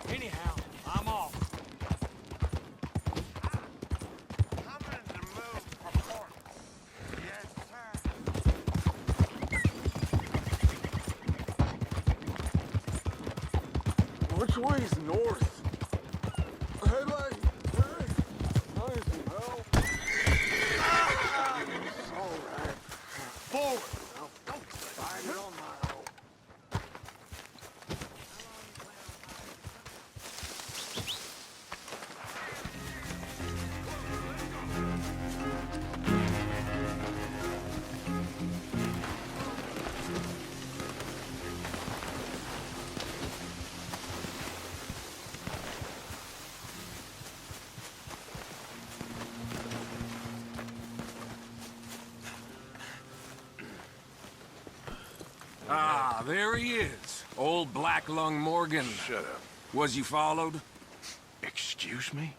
Anyhow, I'm off. Coming to move for port. Yes, sir. Which way's north? Hey, mate. Hey. Nice and well. All right. Forward. Now, don't find it on my own. Ah, there he is. Old Black Lung Morgan. Shut up. Was you followed? Excuse me?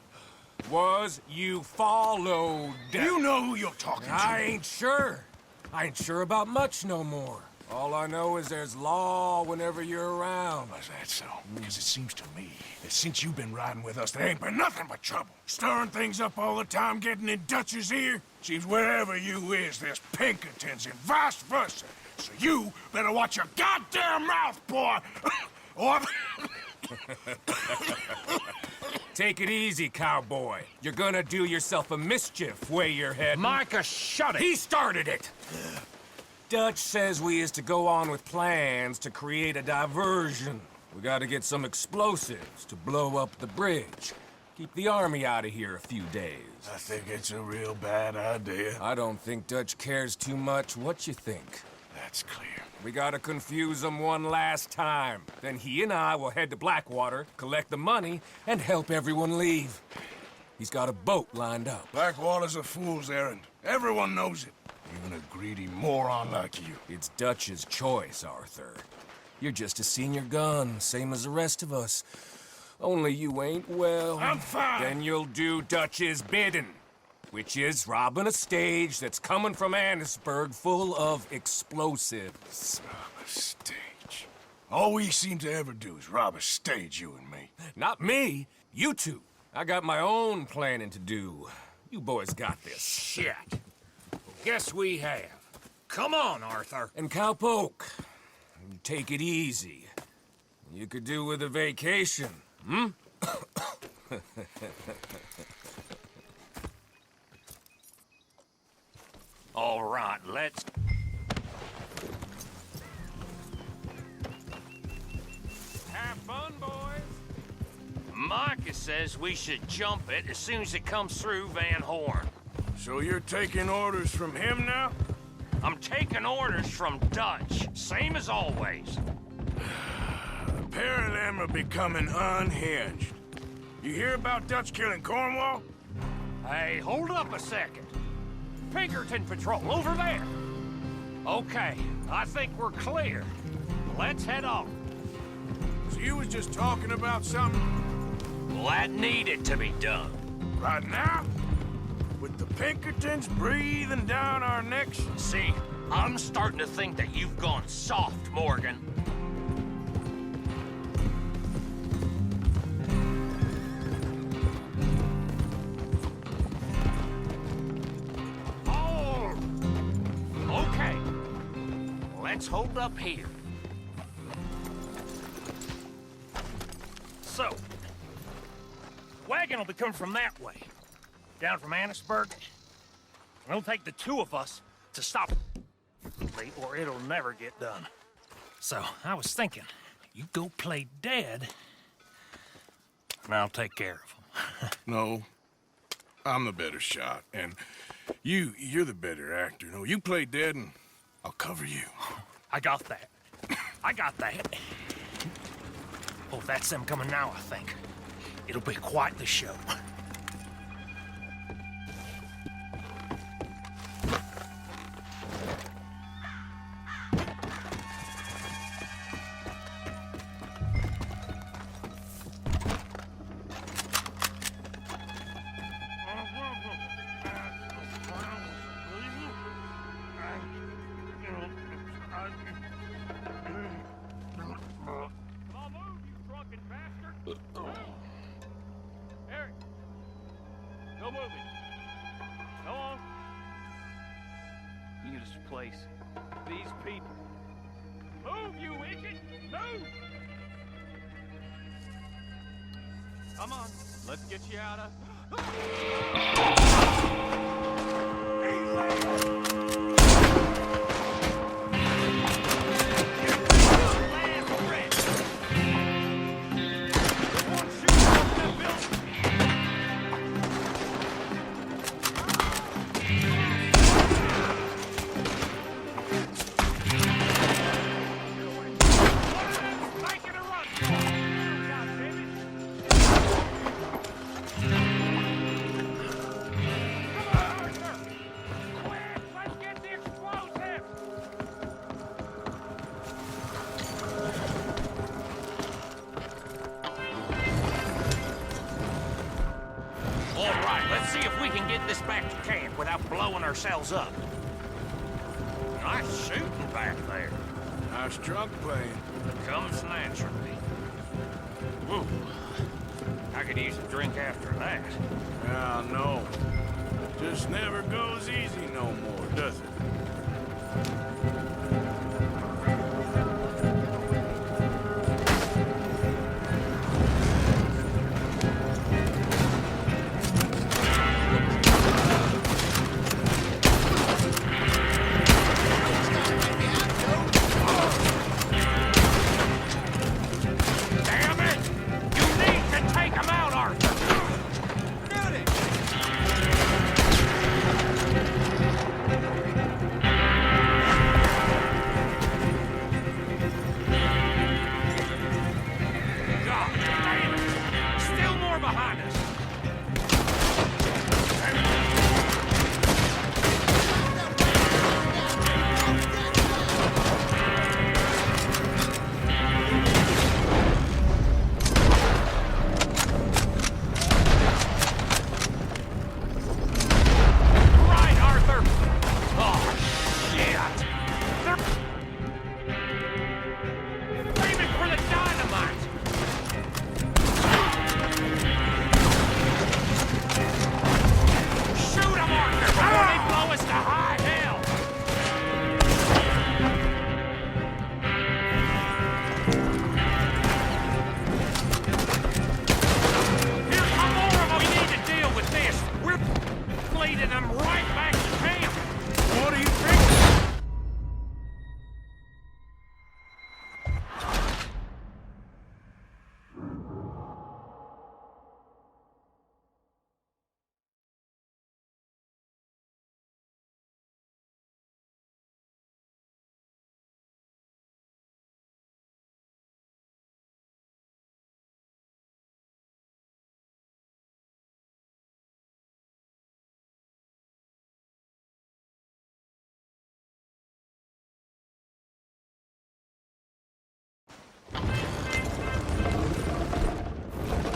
Was you followed? You know who you're talking to. I ain't sure. I ain't sure about much no more. All I know is there's law whenever you're around. Was that so? Because it seems to me that since you've been riding with us, there ain't been nothing but trouble. Stirring things up all the time, getting in Dutch's ear. Seems wherever you is, there's Pinkertons and vice versa. So you better watch your goddamn mouth, boy! Or... Take it easy, cowboy. You're gonna do yourself a mischief where you're heading. Micah, shut it! He started it! Dutch says we is to go on with plans to create a diversion. We gotta get some explosives to blow up the bridge. Keep the army out of here a few days. I think it's a real bad idea. I don't think Dutch cares too much what you think. That's clear. We gotta confuse him one last time. Then he and I will head to Blackwater, collect the money, and help everyone leave. He's got a boat lined up. Blackwater's a fool's errand. Everyone knows it. Even a greedy moron like you. It's Dutch's choice, Arthur. You're just a senior gun, same as the rest of us. Only you ain't well. I'm fine. Then you'll do Dutch's bidding, which is robbing a stage that's coming from Annisburg full of explosives. Rob a stage. All we seem to ever do is rob a stage, you and me. Not me, you two. I got my own planning to do. You boys got this. Shit. Guess we have. Come on, Arthur. And Cowpoke, take it easy. You could do with a vacation, hmm? All right, let's... Have fun, boys. Micah says we should jump it as soon as it comes through Van Horn. So you're taking orders from him now? I'm taking orders from Dutch, same as always. A pair of them are becoming unhinged. You hear about Dutch killing Cornwall? Hey, hold up a second. Pinkerton Patrol, over there. Okay, I think we're clear. Let's head off. So you was just talking about something Well, that needed to be done. right now? With the Pinkertons breathing down our necks? See, I'm starting to think that you've gone soft, Morgan. let's hold up here. So, wagon will be coming from that way, down from Annisburg. And it'll take the two of us to stop it, or it'll never get done. So, I was thinking, you go play dead, and I'll take care of them. No, I'm the better shot, and you're the better actor. No, you play dead, and I'll cover you. I got that. I got that. Oh, that's them coming now, I think. It'll be quite the show. No moving. Go on. This place. These people. Move, you idiot! Move! Come on. Let's get you out of... this back to camp without blowing ourselves up. Nice shooting back there. Nice drunk playing. Comes naturally. Woo. I could use a drink after that. Yeah, no. Just never goes easy no more, does it?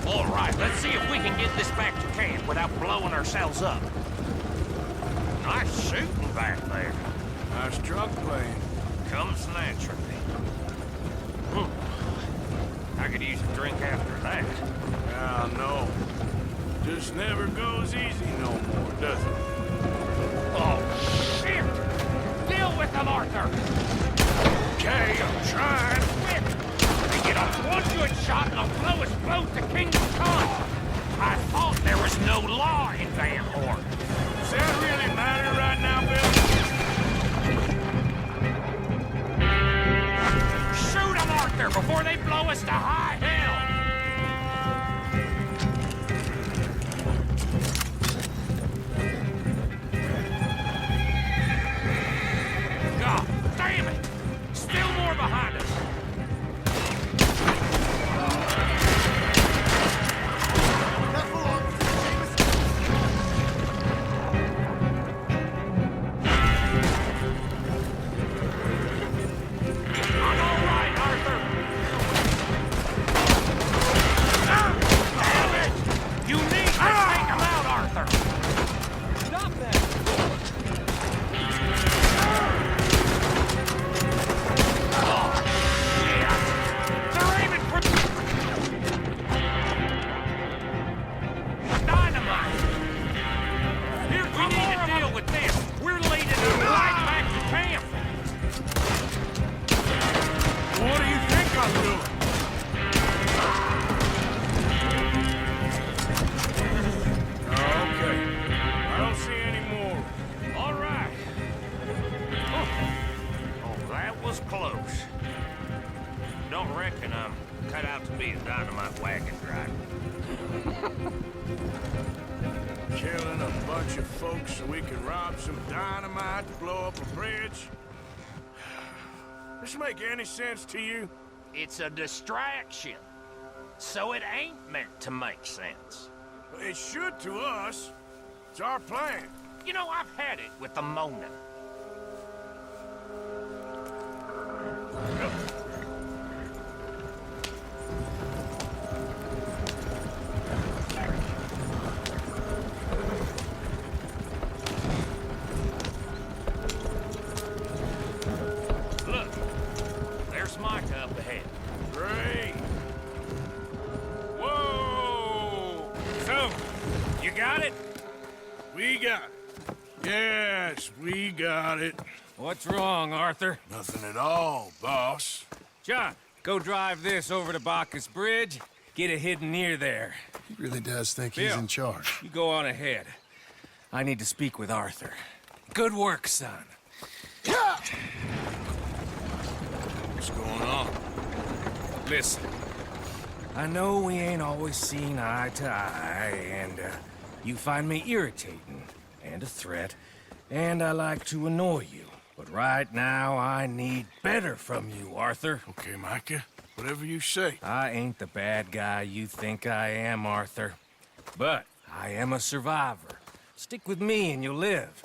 All right, let's see if we can get this back to camp without blowing ourselves up. Nice shooting back there. Nice drunk playing. Comes naturally. I could use a drink after that. Yeah, no. Just never goes easy no more, does it? Oh, shit! Deal with them, Arthur! Okay, I'm trying. Quick! They get off one good shot and they'll blow us both to Kingdom Come. I thought there was no law in Van Horn. Does that really matter right now, Bill? Shoot 'em, Arthur, before they blow us to high hell! God damn it! Still more behind us! I'm all right, Arthur! Ah, damn it! You need to take him out, Arthur! Stop that! Oh, shit! They're aiming for... dynamite! Here, we need to deal with this. We're leading them right back to camp. What do you think I'm doing? Okay. I don't see any more. All right. Oh, that was close. Don't reckon I'm cut out to be a dynamite wagon driver. Killing a bunch of folks so we can rob some dynamite to blow up a bridge? This make any sense to you? It's a distraction. So it ain't meant to make sense. It should to us. It's our plan. You know, I've had it with the moaning. Look, there's Micah up ahead. Great. Whoa! So, you got it? We got it. Yes, we got it. What's wrong, Arthur? Nothing at all, boss. John, go drive this over to Bacchus Bridge. Get it hidden near there. He really does think he's Bill. in charge. You go on ahead. I need to speak with Arthur. Good work, son. What's going on? Listen, I know we ain't always seen eye to eye, and you find me irritating and a threat, and I like to annoy you. But right now, I need better from you, Arthur. Okay, Micah. Whatever you say. I ain't the bad guy you think I am, Arthur. But I am a survivor. Stick with me and you'll live.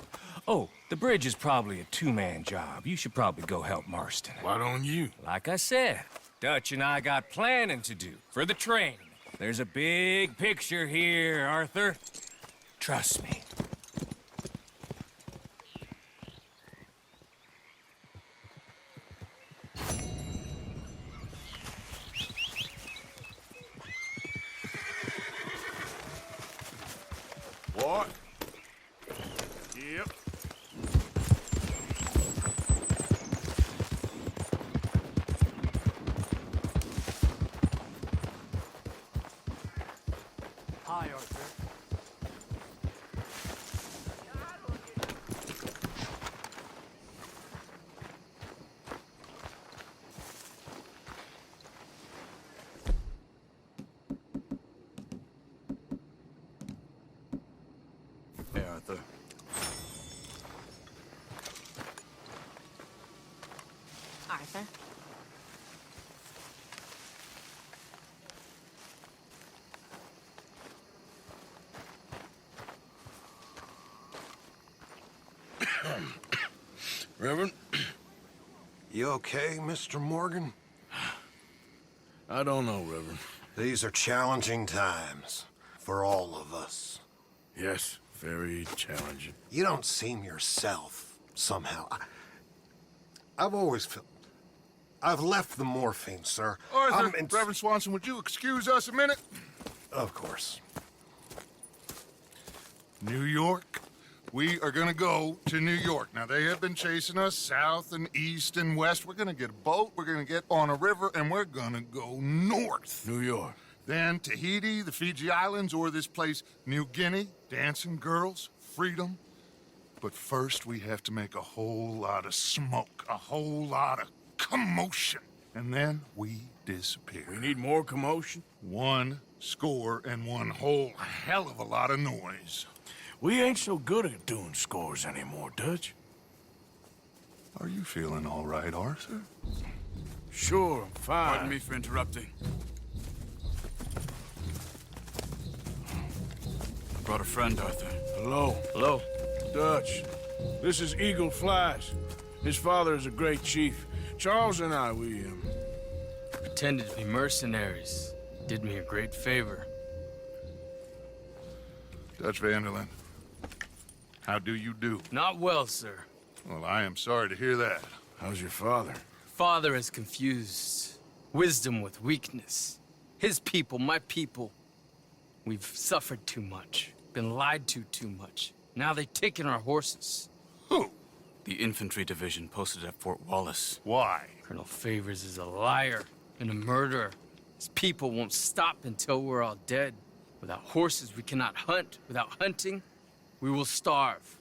Oh, the bridge is probably a two-man job. You should probably go help Marston. Why don't you? Like I said, Dutch and I got planning to do for the train. There's a big picture here, Arthur. Trust me. What? Yep. Hi, Arthur. Hey, Arthur. Arthur? Reverend? You okay, Mr. Morgan? I don't know, Reverend. These are challenging times for all of us. Yes, very challenging. You don't seem yourself, somehow. I've always felt... I've left the morphine, sir. Arthur, Reverend Swanson, would you excuse us a minute? Of course. New York? We are gonna go to New York. Now, they have been chasing us south and east and west. We're gonna get a boat, we're gonna get on a river, and we're gonna go north. New York. Then Tahiti, the Fiji Islands, or this place, New Guinea, dancing girls, freedom. But first, we have to make a whole lot of smoke, a whole lot of commotion. And then we disappear. We need more commotion? 1 score and 1 whole hell of a lot of noise. We ain't so good at doing scores anymore, Dutch. Are you feeling all right, Arthur? Sure, I'm fine. Pardon me for interrupting. I brought a friend, Arthur. Hello. Hello. Dutch. This is Eagle Flies. His father is a great chief. Charles and I, we Pretended to be mercenaries. Did me a great favor. Dutch Van Der Linde. How do you do? Not well, sir. Well, I am sorry to hear that. How's your father? Father has confused wisdom with weakness. His people, my people. We've suffered too much. Been lied to too much. Now they've taken our horses. Who? The infantry division posted at Fort Wallace. Why? Colonel Favours is a liar and a murderer. His people won't stop until we're all dead. Without horses, we cannot hunt. Without hunting, we will starve.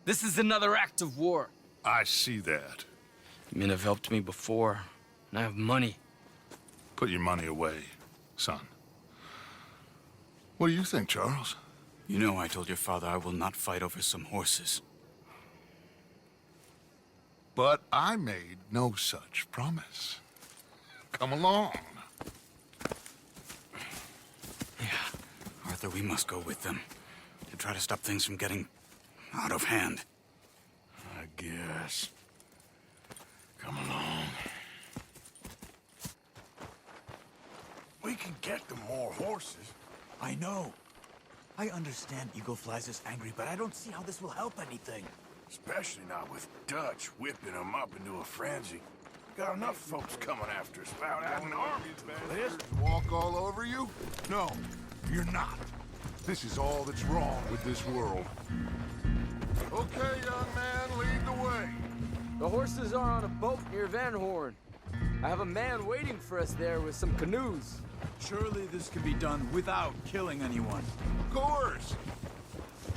This is another act of war. I see that. Men have helped me before, and I have money. Put your money away, son. What do you think, Charles? You know I told your father I will not fight over some horses. But I made no such promise. Come along. Yeah, Arthur, we must go with them to try to stop things from getting out of hand. I guess. Come along. We can get them more horses. I know. I understand Eagle Flies is angry, but I don't see how this will help anything. Especially not with Dutch whipping them up into a frenzy. Got enough folks coming after us without having an army to list. Walk all over you? No, you're not. This is all that's wrong with this world. Okay, young man, lead the way. The horses are on a boat near Van Horn. I have a man waiting for us there with some canoes. Surely this can be done without killing anyone. Of course.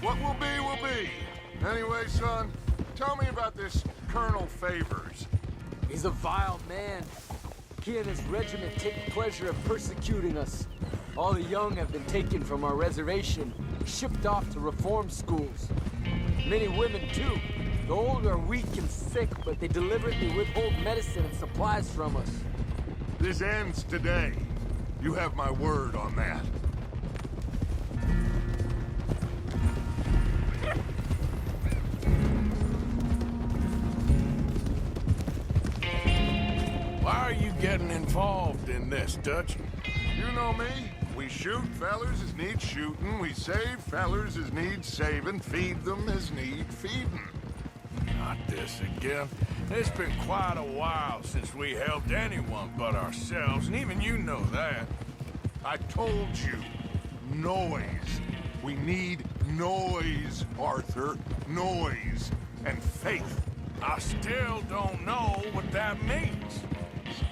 What will be. Anyway, son, tell me about this Colonel Favours. He's a vile man. He and his regiment take pleasure in persecuting us. All the young have been taken from our reservation, shipped off to reform schools. Many women, too. The old are weak and sick, but they deliberately withhold medicine and supplies from us. This ends today. You have my word on that. Why are you getting involved in this, Dutch? You know me. We shoot fellers as need shooting. We save fellers as need saving. Feed them as need feeding. Not this again. It's been quite a while since we helped anyone but ourselves, and even you know that. I told you. Noise. We need noise, Arthur. Noise and faith. I still don't know what that means.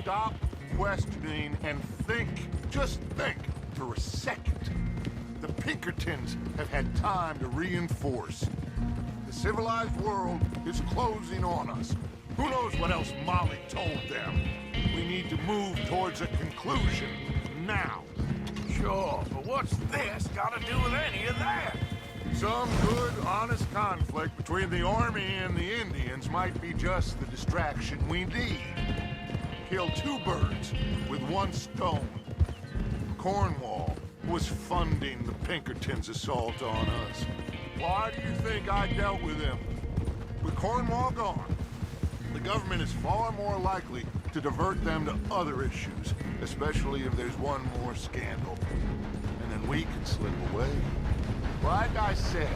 Stop questioning and think. Just think for a second. The Pinkertons have had time to reinforce. The civilized world is closing on us. Who knows what else Molly told them? We need to move towards a conclusion now. Sure, but what's this got to do with any of that? Some good, honest conflict between the Army and the Indians might be just the distraction we need. Kill 2 birds with 1 stone. Cornwall was funding the Pinkertons' assault on us. Why do you think I dealt with him? With Cornwall gone, the government is far more likely to divert them to other issues, especially if there's one more scandal. And then we can slip away. Like I said,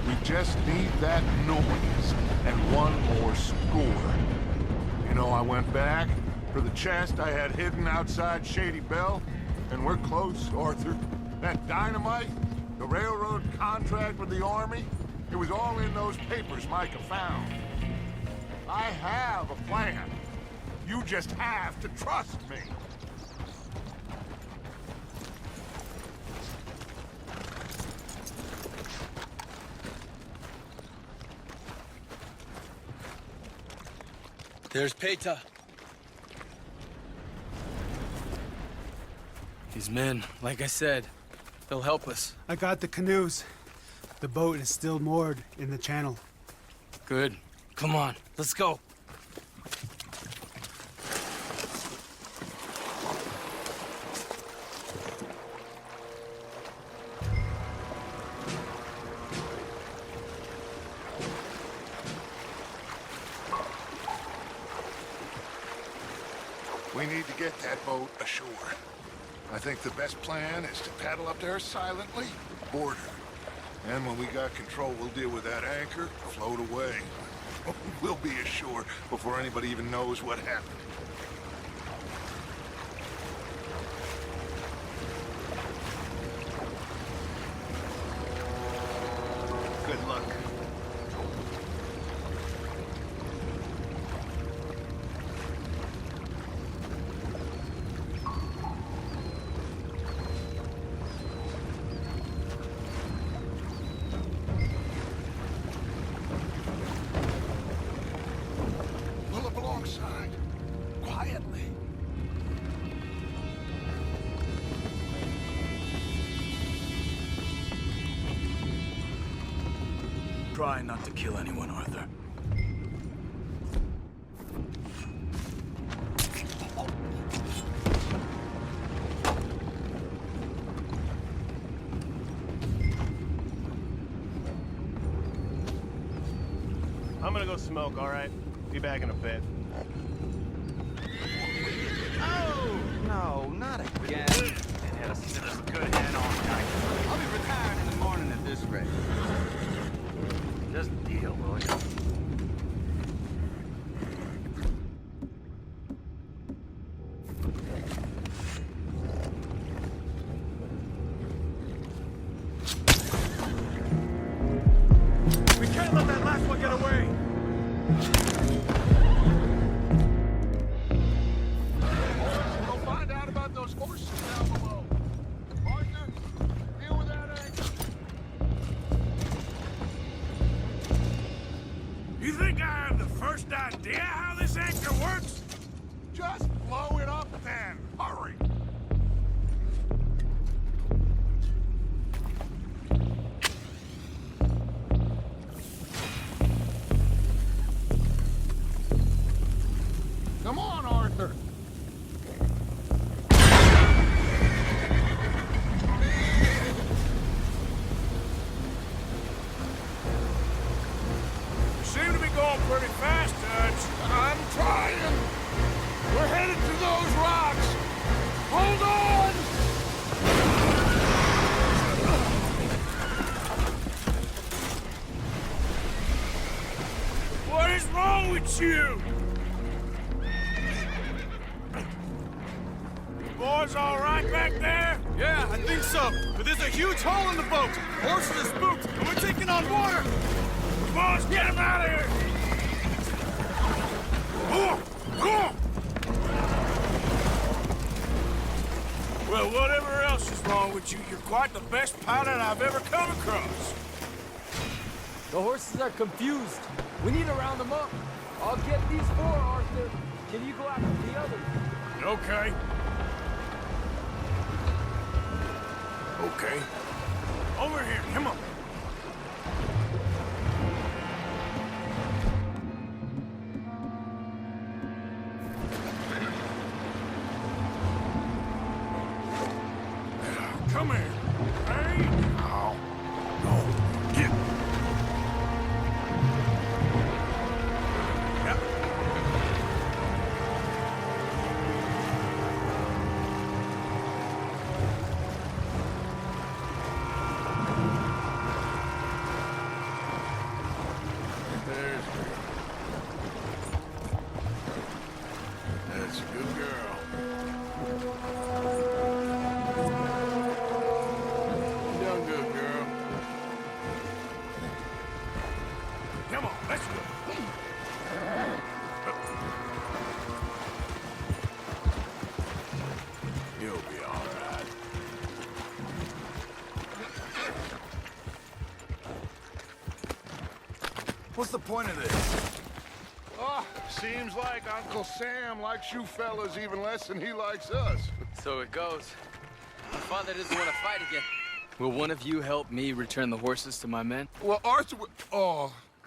we just need that noise and 1 more score. You know, I went back for the chest I had hidden outside Shady Bell, and we're close, Arthur. That dynamite, the railroad contract with the Army, It was all in those papers Micah found. I have a plan. You just have to trust me. There's Peta. These men, like I said, they'll help us. I got the canoes. The boat is still moored in the channel. Good. Come on, let's go. We need to get that boat ashore. I think the best plan is to paddle up there silently, board her. And when we got control, we'll deal with that anchor, float away. We'll be ashore before anybody even knows what happened. Good luck. Pull up alongside. Quietly. Try not to kill anyone, Arthur. I'm gonna go smoke, all right? Be back in a bit. Oh, no, not again. It had a good head on tight. I'll be retired in the morning at this rate. Just deal, will you? We can't let that last one get away! We'll find out about those horses down below. Arthur, deal with that anchor. You think I have the first idea how this anchor works? Just blow it up then. Hurry. Come on, Arthur. You seem to be going pretty fast, Dutch. I'm trying. We're headed to those rocks. Hold on. What is wrong with you? Boys all right back there? Yeah, I think so. But there's a huge hole in the boat. Horses are spooked, and we're taking on water. Boys, get him out of here! Well, whatever else is wrong with you, you're quite the best pilot I've ever come across. The horses are confused. We need to round them up. I'll get these four, Arthur. Can you go after the others? Okay. Okay. Over here, come on. Come here. Hey. Now. Go. Get. Yep. What's the point of this? Oh, seems like Uncle Sam likes you fellas even less than he likes us. So it goes. My father doesn't want to fight again. Will one of you help me return the horses to my men? Well,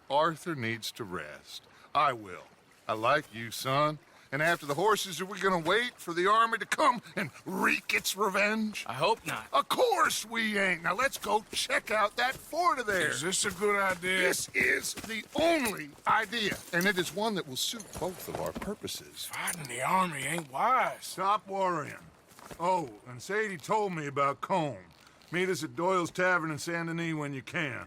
Arthur needs to rest. I will. I like you, son. And after the horses, are we gonna wait for the army to come and wreak its revenge? I hope not. Of course we ain't. Now let's go check out that fort of theirs. Is this a good idea? This is the only idea, and it is one that will suit both of our purposes. Fighting the army ain't wise. Stop worrying. Oh, and Sadie told me about Combe. Meet us at Doyle's Tavern in Saint Denis when you can.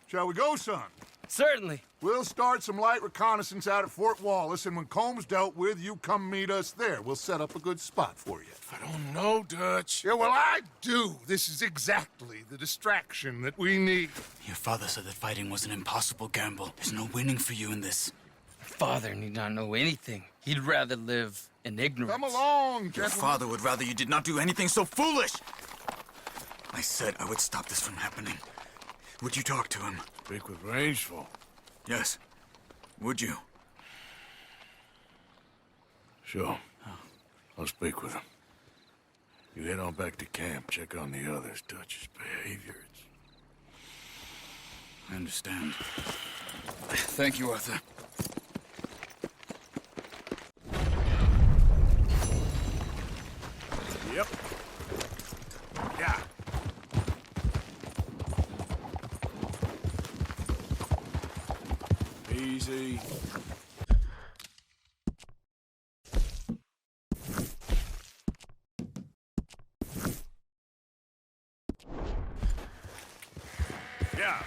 Shall we go, son? Certainly. We'll start some light reconnaissance out at Fort Wallace, and when Combs dealt with, you come meet us there. We'll set up a good spot for you. I don't know, Dutch. Yeah, well, I do. This is exactly the distraction that we need. Your father said that fighting was an impossible gamble. There's no winning for you in this. Father need not know anything. He'd rather live in ignorance. Come along, Your gentlemen. father would rather you did not do anything so foolish. I said I would stop this from happening. Would you talk to him? Speak with Rangeful. Yes. Would you? Sure. I'll speak with him. You head on back to camp, check on the others. Dutch's behavior, I understand. Thank you, Arthur. Yep. Yeah. Easy. Yeah.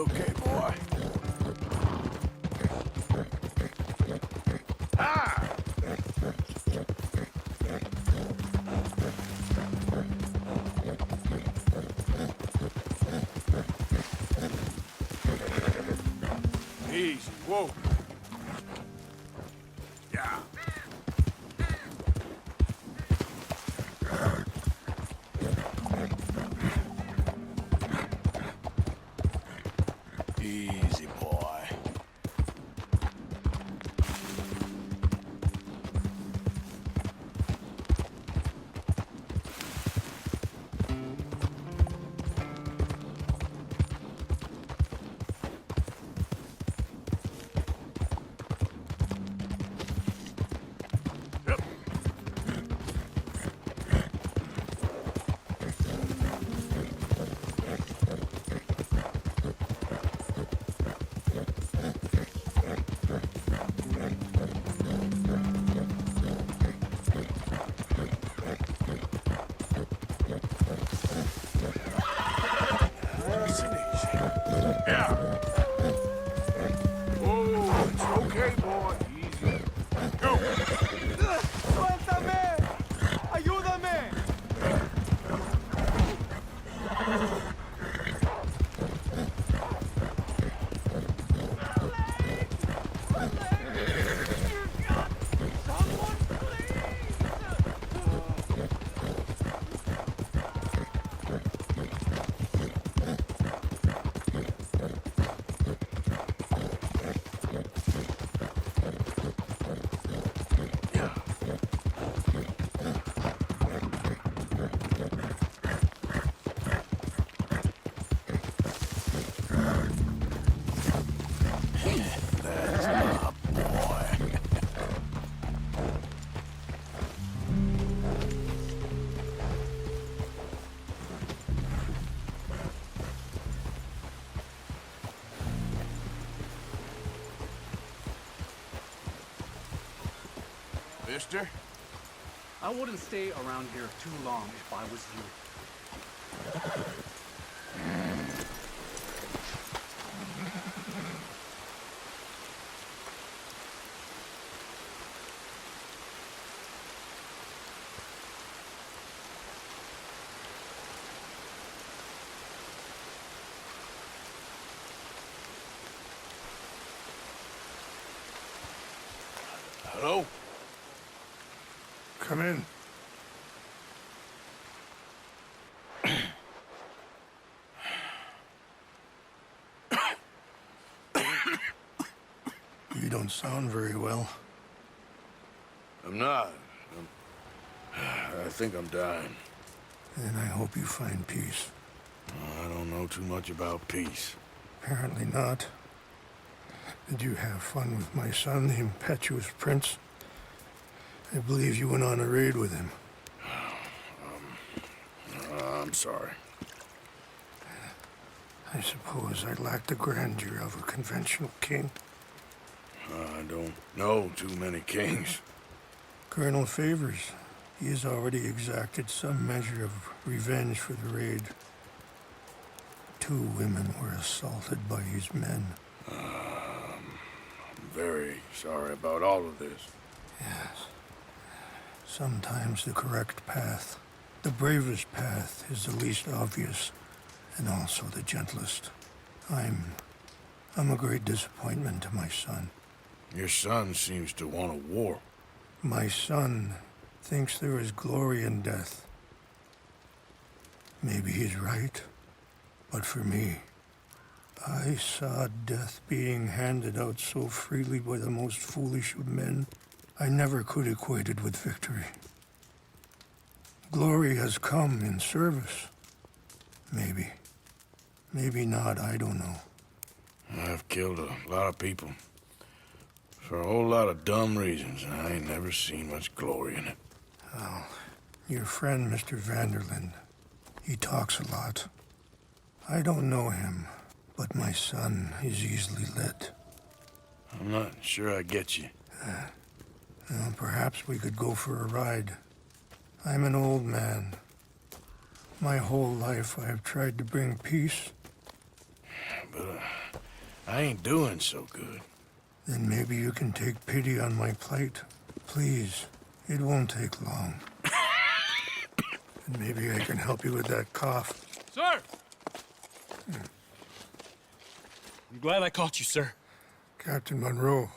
okay, boy? Ah! Easy, whoa. Yeah. Easy, boy. Yeah. Oh, it's okay, boy. Easy. Go. ¡Suéltame! ¡Ayúdame! Mister? I wouldn't stay around here too long if I was you. Hello? Come in. You don't sound very well. I'm not. I think I'm dying. Then I hope you find peace. I don't know too much about peace. Apparently not. Did you have fun with my son, the impetuous prince? I believe you went on a raid with him. I'm sorry. I suppose I lack the grandeur of a conventional king. I don't know too many kings. Colonel Favours, he has already exacted some measure of revenge for the raid. 2 women were assaulted by his men. I'm very sorry about all of this. Yes. Sometimes the correct path, the bravest path, is the least obvious, and also the gentlest. I'm a great disappointment to my son. Your son seems to want a war. My son thinks there is glory in death. Maybe he's right, but for me, I saw death being handed out so freely by the most foolish of men, I never could equate it with victory. Glory has come in service. Maybe. Maybe not, I don't know. I've killed a lot of people. For a whole lot of dumb reasons, and I ain't never seen much glory in it. Well, your friend, Mr. Van Der Linde, he talks a lot. I don't know him, but my son is easily led. I'm not sure I get you. Well, perhaps we could go for a ride. I'm an old man. My whole life I have tried to bring peace. but I ain't doing so good. Then maybe you can take pity on my plight. Please, it won't take long. And maybe I can help you with that cough. Sir! I'm glad I caught you, sir. Captain Monroe,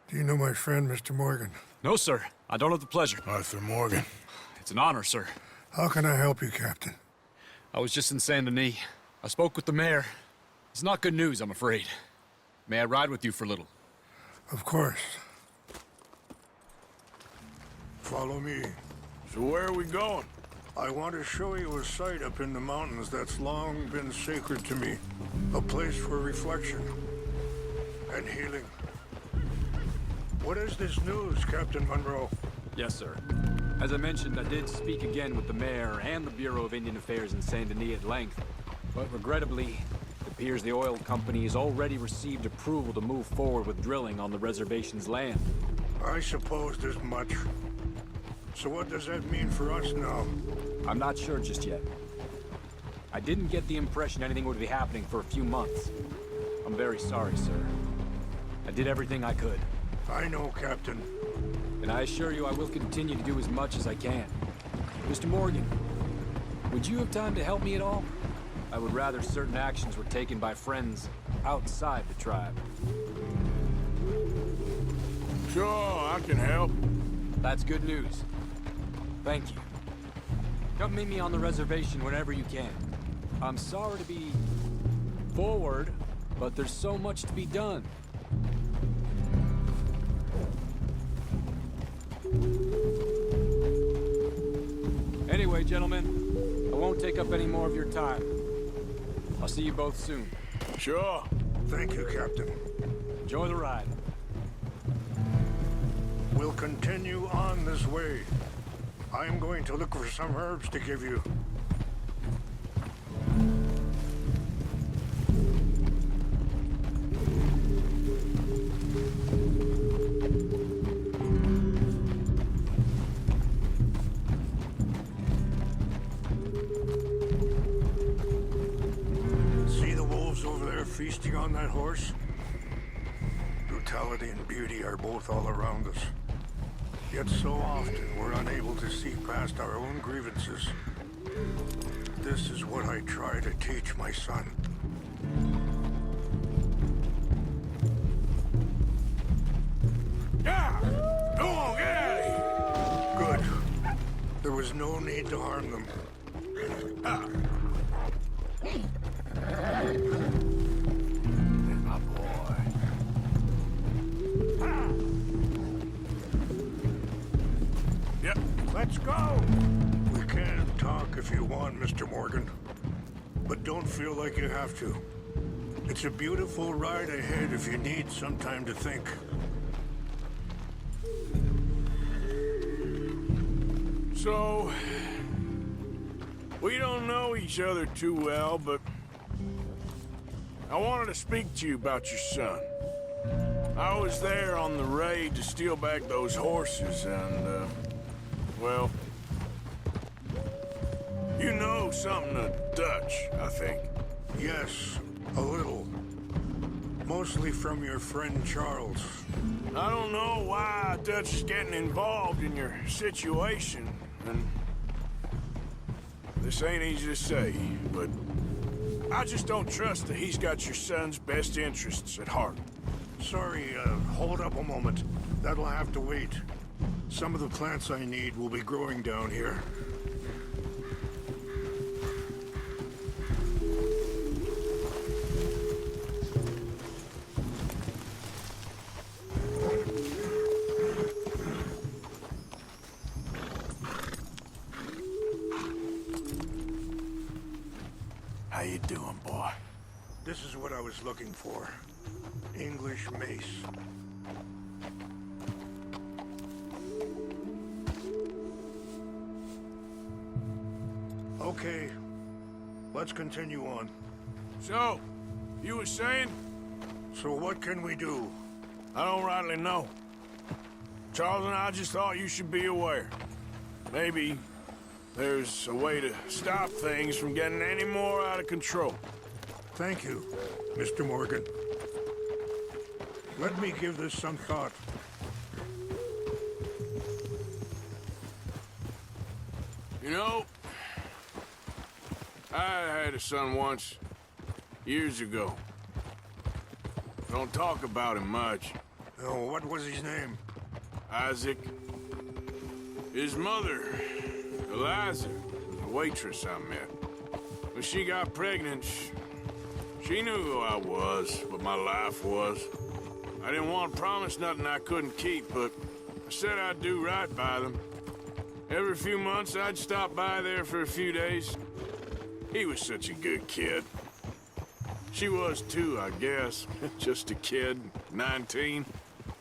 do you know my friend, Mr. Morgan? No, sir. I don't have the pleasure. Arthur Morgan. It's an honor, sir. How can I help you, Captain? I was just in Saint Denis. I spoke with the mayor. It's not good news, I'm afraid. May I ride with you for a little? Of course. Follow me. So where are we going? I want to show you a site up in the mountains that's long been sacred to me. A place for reflection and healing. What is this news, Captain Monroe? Yes, sir. As I mentioned, I did speak again with the mayor and the Bureau of Indian Affairs in Saint Denis at length. But regrettably, it appears the oil company has already received approval to move forward with drilling on the reservation's land. I supposed as much. So what does that mean for us now? I'm not sure just yet. I didn't get the impression anything would be happening for a few months. I'm very sorry, sir. I did everything I could. I know, Captain. And I assure you I will continue to do as much as I can. Mr. Morgan, would you have time to help me at all? I would rather certain actions were taken by friends outside the tribe. Sure, I can help. That's good news. Thank you. Come meet me on the reservation whenever you can. I'm sorry to be forward, but there's so much to be done. Anyway, gentlemen, I won't take up any more of your time. I'll see you both soon. Sure. Thank you, Captain. Enjoy the ride. We'll continue on this way. I'm going to look for some herbs to give you. See the wolves over there feasting on that horse? Brutality and beauty are both all around us. Yet so often we're unable to see past our own grievances. This is what I try to teach my son. Yeah! Go on, get out of here! Good. There was no need to harm them. There's my boy. Yep. Let's go! We can talk if you want, Mr. Morgan. But don't feel like you have to. It's a beautiful ride ahead if you need some time to think. So, we don't know each other too well, but I wanted to speak to you about your son. I was there on the raid to steal back those horses, and, well, you know something of Dutch, I think. Yes, a little. Mostly from your friend Charles. I don't know why Dutch is getting involved in your situation, and this ain't easy to say, but I just don't trust that he's got your son's best interests at heart. Sorry, hold up a moment. That'll have to wait. Some of the plants I need will be growing down here. How you doing, boy? This is what I was looking for. English mace. Okay, let's continue on. So, you were saying? So what can we do? I don't rightly know. Charles and I just thought you should be aware. Maybe there's a way to stop things from getting any more out of control. Thank you, Mr. Morgan. Let me give this some thought. You know, I had a son once, years ago. Don't talk about him much. Oh, what was his name? Isaac. His mother, Eliza, was a waitress I met. When she got pregnant, she knew who I was, what my life was. I didn't want to promise nothing I couldn't keep, but I said I'd do right by them. Every few months, I'd stop by there for a few days. He was such a good kid. She was too, I guess. Just a kid, 19.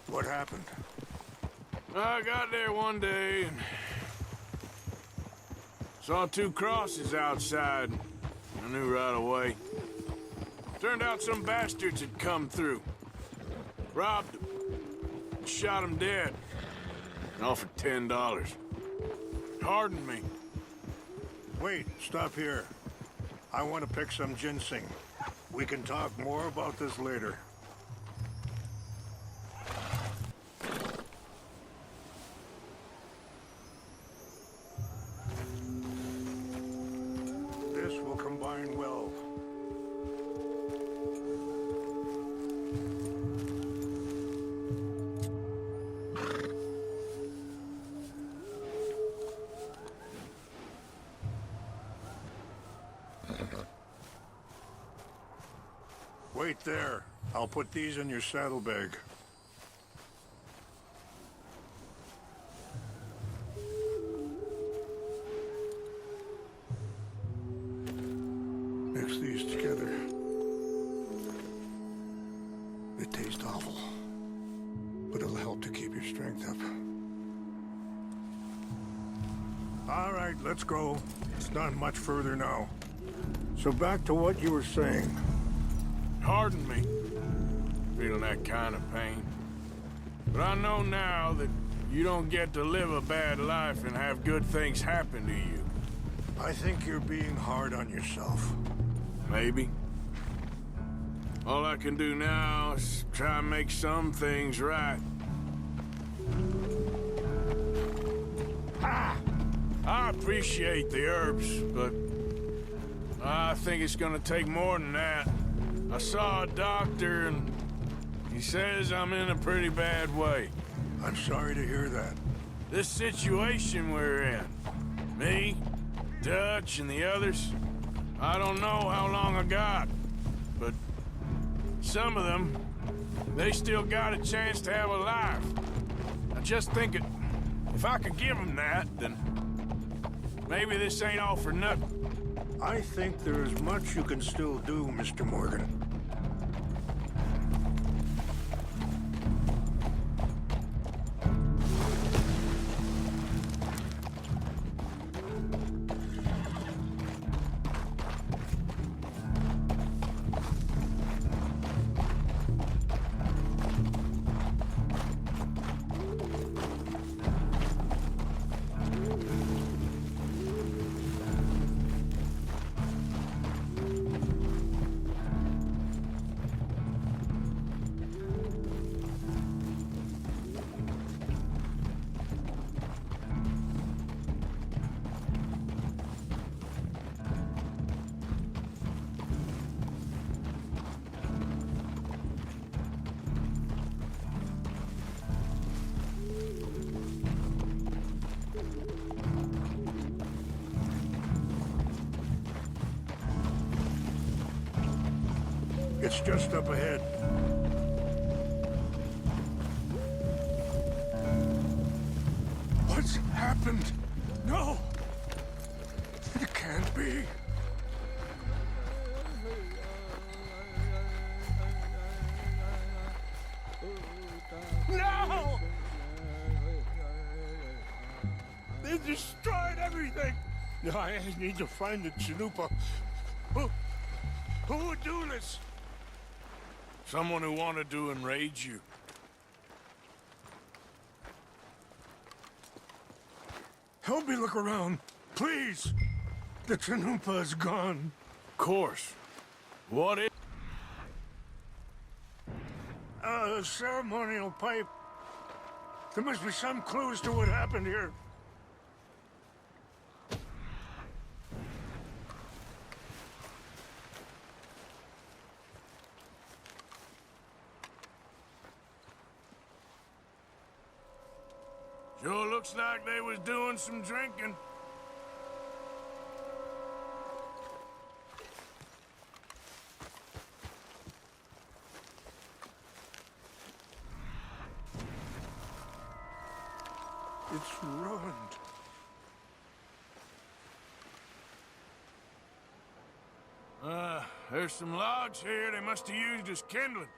What happened? I got there one day and saw 2 crosses outside. I knew right away. Turned out some bastards had come through. Robbed him. Shot him dead. And offered $10. Pardon me. Wait, stop here. I want to pick some ginseng. We can talk more about this later. This will combine well. Wait there. I'll put these in your saddlebag. Mix these together. They taste awful, but it'll help to keep your strength up. All right, let's go. It's not much further now. So back to what you were saying. Pardon me, feeling that kind of pain. But I know now that you don't get to live a bad life and have good things happen to you. I think you're being hard on yourself. Maybe. All I can do now is try and make some things right. I appreciate the herbs, but I think it's gonna take more than that. I saw a doctor, and he says I'm in a pretty bad way. I'm sorry to hear that. This situation we're in, me, Dutch, and the others, I don't know how long I got, but some of them, they still got a chance to have a life. I just think if I could give them that, then maybe this ain't all for nothing. I think there is much you can still do, Mr. Morgan. It's just up ahead. What's happened? No! It can't be. No! They destroyed everything! I need to find the chalupa. Who would do this? Someone who wanted to enrage you. Help me look around, please. The chalupa is gone. Of course. What is... A ceremonial pipe. There must be some clues to what happened here. Sure looks like they was doing some drinking. It's ruined. There's some logs here they must have used as kindling.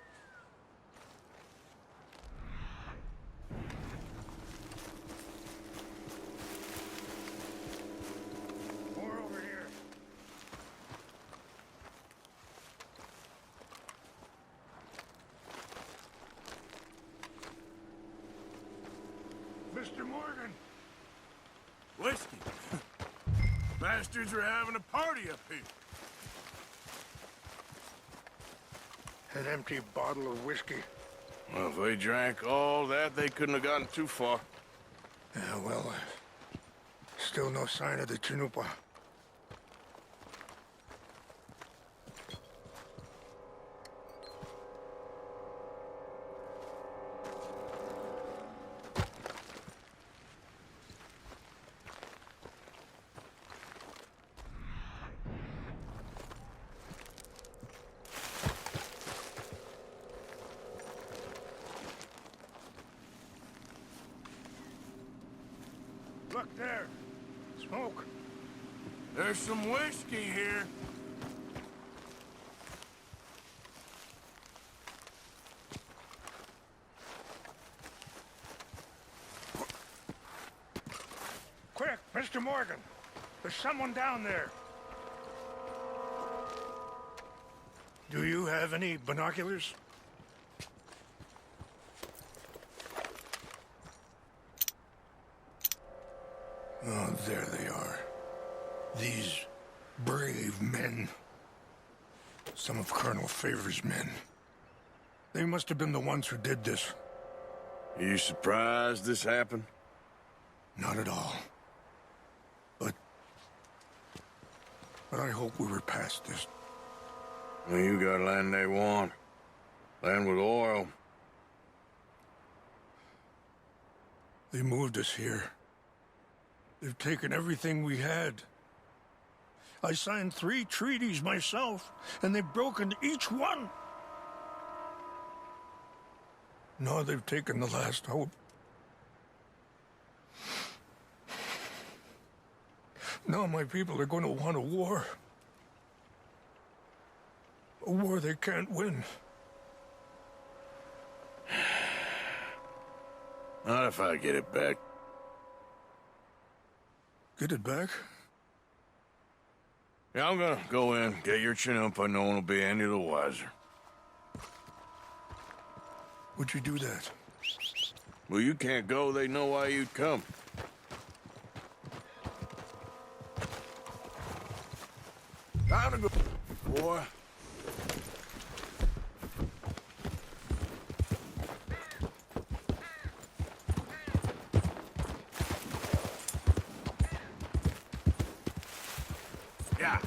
More over here. Mr. Morgan! Whiskey. Bastards are having a party up here. An empty bottle of whiskey. Well, if they drank all that, they couldn't have gotten too far. Yeah, well, still no sign of the Chanupa. Look there. Smoke. There's some whiskey here. Quick, Mr. Morgan. There's someone down there. Do you have any binoculars? Oh, there they are. These brave men. Some of Colonel Favours' men. They must have been the ones who did this. Are you surprised this happened? Not at all. But I hope we were past this. Well, you got land they want. Land with oil. They moved us here. They've taken everything we had. I signed 3 treaties myself, and they've broken each one. Now they've taken the last hope. Now my people are going to want a war. A war they can't win. Not if I get it back. Get it back? Yeah, I'm gonna go in, get your Chinook, no one will be any the wiser. Would you do that? Well, you can't go, they know why you'd come. Time to go, boy. Yeah.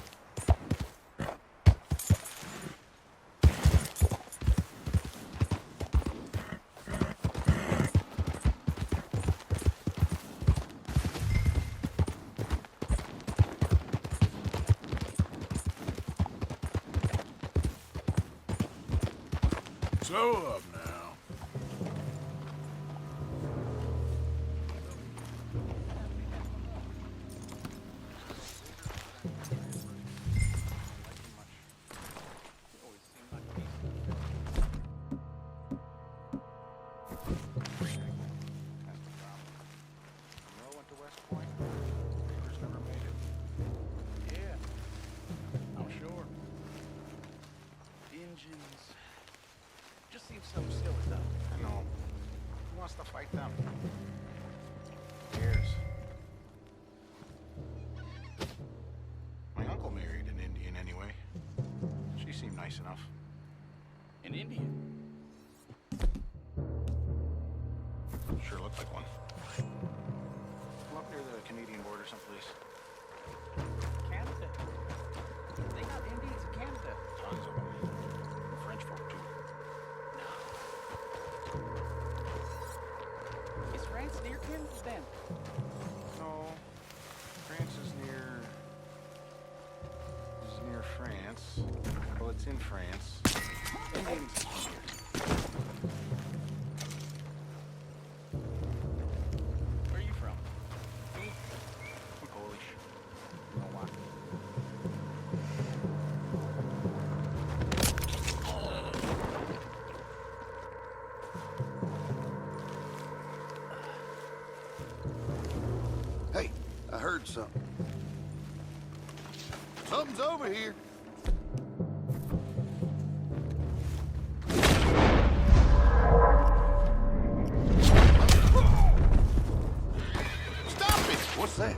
So up now. Engines. Just seems so nice enough. An Indian? Sure looks like one. Come up near the Canadian border someplace. Canada. They got Indians in Canada. Tons of them. French folk, too. Is France near Canada then? No. France is near... France. Well, it's in France. Indians is from here. Where are you from? Me? I'm Polish. You know why? Hey, I heard something. Something's over here. Stop it! What's that?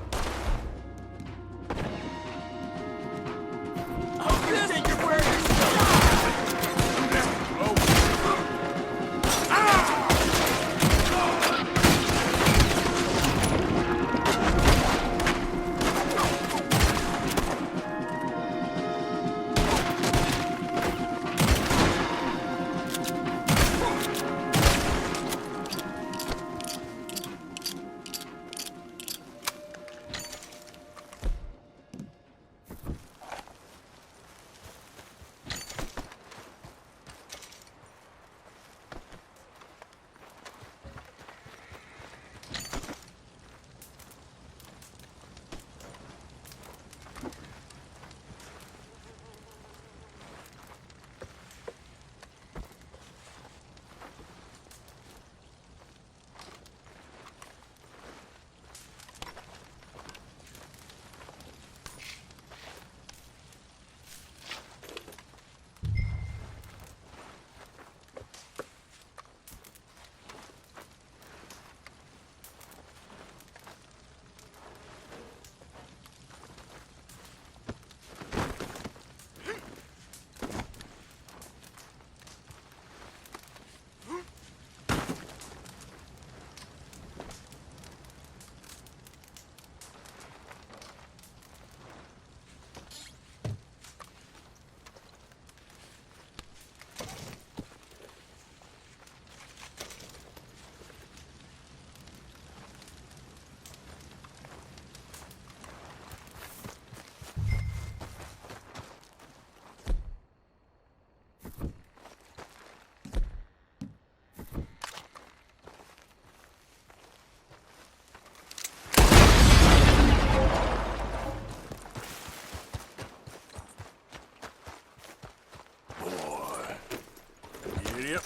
Yep.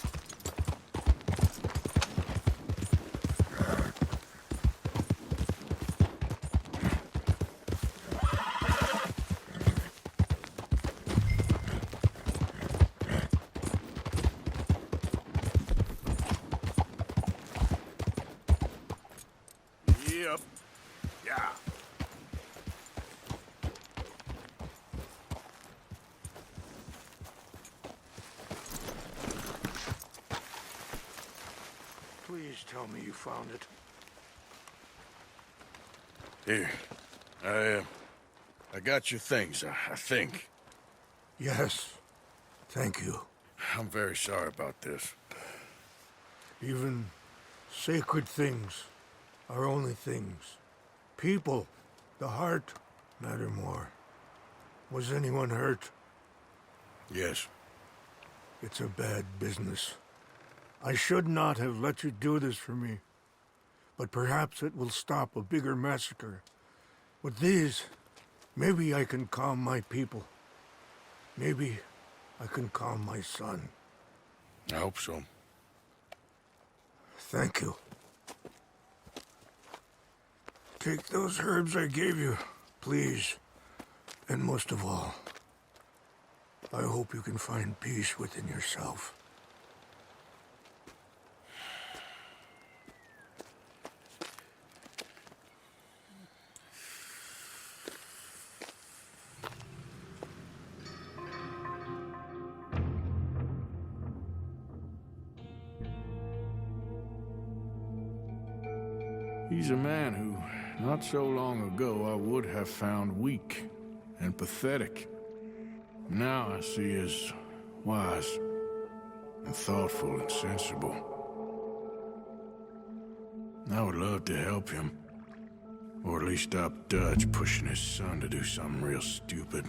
Yep. Yeah. Please tell me you found it. Here. I got your things, I think. Yes. Thank you. I'm very sorry about this. Even sacred things are only things. People, the heart, matter more. Was anyone hurt? Yes. It's a bad business. I should not have let you do this for me. But perhaps it will stop a bigger massacre. With these, maybe I can calm my people. Maybe I can calm my son. I hope so. Thank you. Take those herbs I gave you, please. And most of all, I hope you can find peace within yourself. He's a man who, not so long ago, I would have found weak and pathetic. Now I see as wise and thoughtful and sensible. I would love to help him. Or at least stop Dutch pushing his son to do something real stupid.